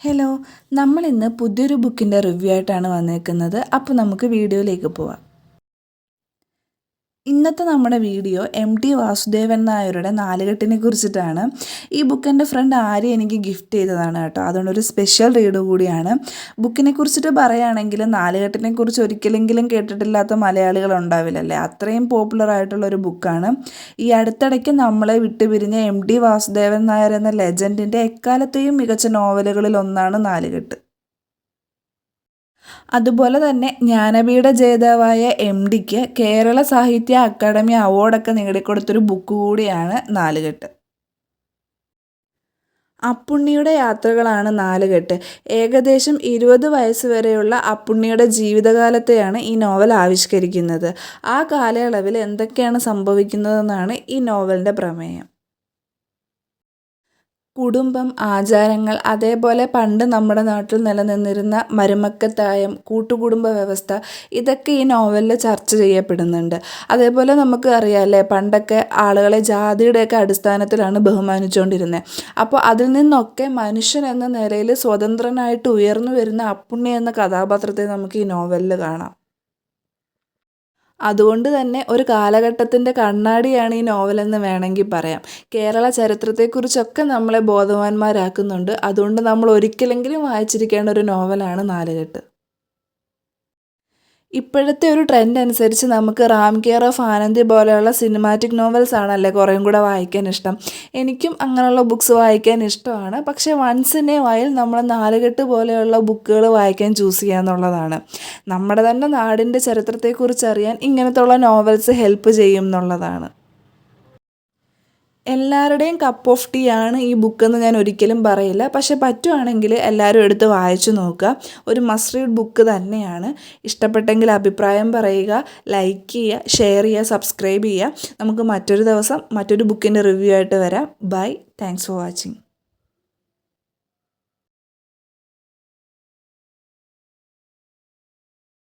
Hello, നമ്മളിന്ന് പുതിയൊരു ബുക്കിൻ്റെ റിവ്യൂ ആയിട്ടാണ് വന്നേക്കുന്നത്. അപ്പോൾ നമുക്ക് വീഡിയോയിലേക്ക് പോവാം. ഇന്നത്തെ നമ്മുടെ വീഡിയോ എം.ടി. വാസുദേവൻ നായരുടെ നാലുകെട്ടിനെ കുറിച്ചിട്ടാണ്. ഈ ബുക്ക് എൻ്റെ ഫ്രണ്ട് ആര്യ എനിക്ക് ഗിഫ്റ്റ് ചെയ്തതാണ് കേട്ടോ. അതുകൊണ്ടൊരു സ്പെഷ്യൽ റീഡ് കൂടിയാണ്. ബുക്കിനെ കുറിച്ചിട്ട് പറയുകയാണെങ്കിൽ നാലുകെട്ടിനെ കുറിച്ച് ഒരിക്കലെങ്കിലും കേട്ടിട്ടില്ലാത്ത മലയാളികൾ ഉണ്ടാവില്ലല്ലേ. അത്രയും പോപ്പുലർ ആയിട്ടുള്ളൊരു ബുക്കാണ്. ഈ അടുത്തിടയ്ക്ക് നമ്മളെ വിട്ടുപിരിഞ്ഞ എം.ടി. വാസുദേവൻ നായർ എന്ന ലെജൻഡിൻ്റെ എക്കാലത്തെയും മികച്ച നോവലുകളിൽ ഒന്നാണ് നാലുകെട്ട്. അതുപോലെ തന്നെ ജ്ഞാനപീഠ ജേതാവായ എം.ഡിക്ക് കേരള സാഹിത്യ അക്കാദമി അവാർഡൊക്കെ നേടിക്കൊടുത്തൊരു ബുക്ക് കൂടിയാണ് നാലുകെട്ട്. അപ്പുണ്ണിയുടെ യാത്രകളാണ് നാലുകെട്ട്. ഏകദേശം 20 വയസ്സ് വരെയുള്ള അപ്പുണ്ണിയുടെ ജീവിതകാലത്തെയാണ് ഈ നോവൽ ആവിഷ്കരിക്കുന്നത്. ആ കാലയളവിൽ എന്തൊക്കെയാണ് സംഭവിക്കുന്നതെന്നാണ് ഈ നോവലിൻ്റെ പ്രമേയം. കുടുംബം, ആചാരങ്ങൾ, അതേപോലെ പണ്ട് നമ്മുടെ നാട്ടിൽ നിലനിന്നിരുന്ന മരുമക്കത്തായം, കൂട്ടുകുടുംബ വ്യവസ്ഥ, ഇതൊക്കെ ഈ നോവലിൽ ചർച്ച ചെയ്യപ്പെടുന്നുണ്ട്. അതേപോലെ നമുക്ക് അറിയാമല്ലേ, പണ്ടൊക്കെ ആളുകളെ ജാതിയുടെയൊക്കെ അടിസ്ഥാനത്തിലാണ് ബഹുമാനിച്ചുകൊണ്ടിരുന്നത്. അപ്പോൾ അതിൽ നിന്നൊക്കെ മനുഷ്യൻ എന്ന നിലയിൽ സ്വതന്ത്രനായിട്ട് ഉയർന്നു വരുന്ന അപ്പുണ്ണി എന്ന കഥാപാത്രത്തെ നമുക്ക് ഈ നോവലിൽ കാണാം. അതുകൊണ്ട് തന്നെ ഒരു കാലഘട്ടത്തിൻ്റെ കണ്ണാടിയാണ് ഈ നോവലെന്ന് വേണമെങ്കിൽ പറയാം. കേരള ചരിത്രത്തെക്കുറിച്ചൊക്കെ നമ്മളെ ബോധവാന്മാരാക്കുന്നുണ്ട്. അതുകൊണ്ട് നമ്മൾ ഒരിക്കലെങ്കിലും വായിച്ചിരിക്കേണ്ട ഒരു നോവലാണ് നാലുകെട്ട്. ഇപ്പോഴത്തെ ഒരു ട്രെൻഡ് അനുസരിച്ച് നമുക്ക് റാം കെയർ ഓഫ് ആനന്ദി പോലെയുള്ള സിനിമാറ്റിക് നോവൽസ് ആണല്ലേ കുറേയും കൂടെ വായിക്കാൻ ഇഷ്ടം. എനിക്കും അങ്ങനെയുള്ള ബുക്സ് വായിക്കാൻ ഇഷ്ടമാണ്. പക്ഷേ വൺസ് ഇൻ എ വൈൽ നമ്മൾ നാലുകെട്ട് പോലെയുള്ള ബുക്കുകൾ വായിക്കാൻ ചൂസ് ചെയ്യുക എന്നുള്ളതാണ്. നമ്മുടെ തന്നെ നാടിൻ്റെ ചരിത്രത്തെക്കുറിച്ച് അറിയാൻ ഇങ്ങനത്തുള്ള നോവൽസ് ഹെൽപ്പ് ചെയ്യും എന്നുള്ളതാണ്. എല്ലാവരുടെയും കപ്പ് ഓഫ് ടീ ആണ് ഈ ബുക്കെന്ന് ഞാൻ ഒരിക്കലും പറയില്ല. പക്ഷെ പറ്റുവാണെങ്കിൽ എല്ലാവരും എടുത്ത് വായിച്ചു നോക്കുക. ഒരു മസ്റ്റ് റീഡ് ബുക്ക് തന്നെയാണ്. ഇഷ്ടപ്പെട്ടെങ്കിൽ അഭിപ്രായം പറയുക, ലൈക്ക് ചെയ്യുക, ഷെയർ ചെയ്യുക, സബ്സ്ക്രൈബ് ചെയ്യുക. നമുക്ക് മറ്റൊരു ദിവസം മറ്റൊരു ബുക്കിൻ്റെ റിവ്യൂ ആയിട്ട് വരാം. ബൈ. Thanks for watching.